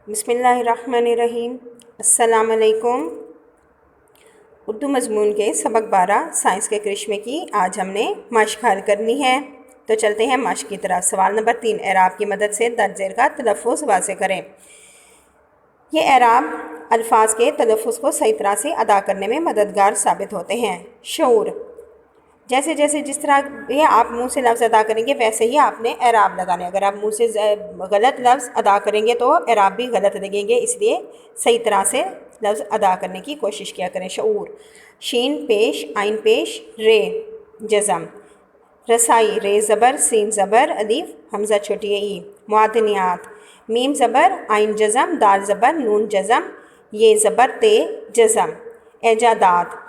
बिस्मिल्लाहिर्रहमानिर्रहीम। अस्सलाम वालेकुम। उर्दू मज़मून के सबक 12 साइंस के करिश्मे की आज हमने मश्क हल करनी है। तो चलते हैं मश्क की तरफ। सवाल नंबर 3, एराब की मदद से दर्ज झेल का तलफ़्फ़ुज़ वाज़ेह करें। ये एराब अल्फाज के तलफ़्फ़ुज़ को सही तरह से अदा करने में मददगार साबित होते हैं। शऊर, जैसे जैसे जिस तरह ये आप मुंह से लफ्ज़ अदा करेंगे वैसे ही आपने एराब लगाने। अगर आप मुंह से गलत लफ्ज़ अदा करेंगे तो एराब भी गलत लगेंगे, इसलिए सही तरह से लफ्ज़ अदा करने की कोशिश किया करें। शऊर, शीन पेश, आइन पेश, रे जज़म। रसाई, रे ज़बर, सीन ज़बर, अलीफ हमज़ा छोटी ई। मुआदनियात, मीम ज़बर, आइन जज़म, दाल ज़बर, नून जज़म, ये ज़बर, ते जज़म। एजादात,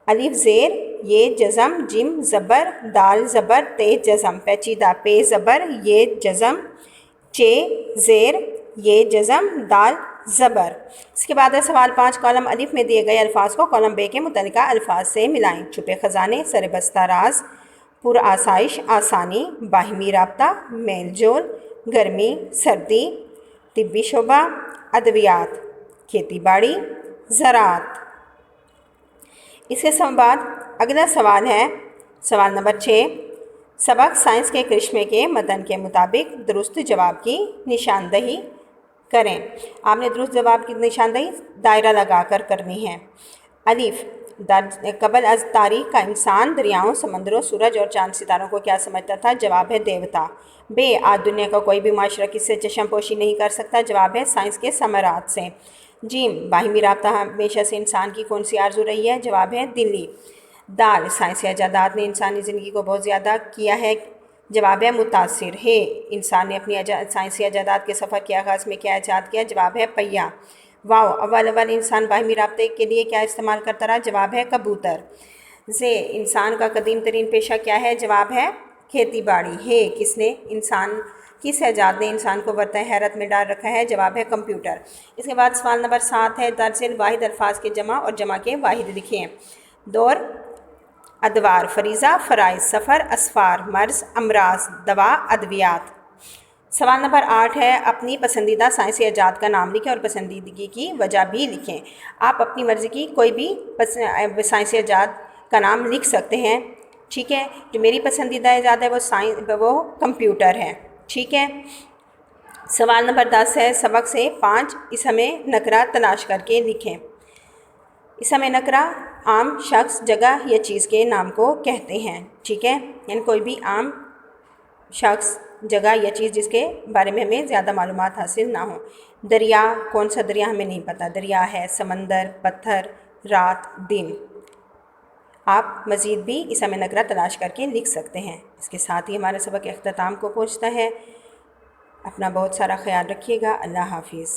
अलिफ ज़ेर, ये जज़म, जिम ज़बर, दाल ज़बर, ते जज़म। पेचीदा, पे ज़बर, ये जज़म, चे ज़ेर, ये जज़म, दाल ज़बर। इसके बाद है सवाल 5, कॉलम अलिफ में दिए गए अल्फाज को कॉलम बे के मुतल्लिका अल्फाज से मिलाएं। छुपे ख़जाने, सरबस्ता राज, पुर आसाइश, आसानी, बाहिमी राब्ता, मेल जोल, गर्मी, सर्दी, तिब्बी शोबा, अद्वियात, खेती बाड़ी, ज़राअत। इसके बाद अगला सवाल है सवाल नंबर 6, सबक साइंस के करिश्मे के मतन के मुताबिक दुरुस्त जवाब की निशानदही करें। आपने दुरुस्त जवाब की निशानदही दायरा लगाकर करनी है। अलिफ, कबल अज तारीख का इंसान दरियाओं, समंदरों, सूरज और चांद सितारों को क्या समझता था? जवाब है देवता। बे, आज दुनिया का कोई भी माशरा किससे चश्म पोशी नहीं कर सकता? जवाब है साइंस के समरात से। जीम, बाहिमी राब्ता हमेशा से इंसान की कौन सी आरजू रही है? जवाब है दिल्ली। दाल, साइंसी इजादात ने इंसानी ज़िंदगी को बहुत ज़्यादा किया है। जवाब है मुतासिर है। इंसान ने अपनी साइंसी इजादात के सफ़र के आगाज़ में क्या ईजाद किया? जवाब है पहिया। वाओ, अव्वल इंसान बाहिमी राब्ते के लिए क्या इस्तेमाल करता रहा? जवाब है कबूतर। जे, इंसान का कदीम तरीन पेशा क्या है? जवाब है खेती बाड़ी है। किस ईजाद ने इंसान को बरता हैरत में डाल रखा है? जवाब है कंप्यूटर। इसके बाद सवाल नंबर 7 है, दर्ज वाहिद अल्फाज के जमा और जमा के वाहिद लिखें। दौर, अदवार, फरीज़ा, फ़राइज़, सफ़र, असफ़ार, मर्ज़, अमराज, दवा, अद्वियात। सवाल नंबर 8 है, अपनी पसंदीदा साइंसी ईजाद का नाम लिखें और पसंदीदगी की वजह भी लिखें। आप अपनी मर्ज़ी की कोई भी साइंसी ईजाद का नाम लिख सकते हैं। ठीक है, जो मेरी पसंदीदा ईजाद है वो कंप्यूटर है। ठीक है। सवाल नंबर 10 है, सबक से 5 इसमें नकरा तलाश करके लिखें। इसमें नकरा आम शख्स, जगह या चीज़ के नाम को कहते हैं। ठीक है, यानी कोई भी आम शख्स, जगह या चीज़ जिसके बारे में हमें ज़्यादा मालूमात हासिल ना हो। दरिया, कौन सा दरिया हमें नहीं पता, दरिया है। समंदर, पत्थर, रात, दिन। आप मज़ीद भी इसमें नकरा तलाश करके लिख सकते हैं। इसके साथ ही हमारा सबक इख्तिताम को पहुँचता है। अपना बहुत सारा ख्याल रखिएगा। अल्लाह हाफिज़।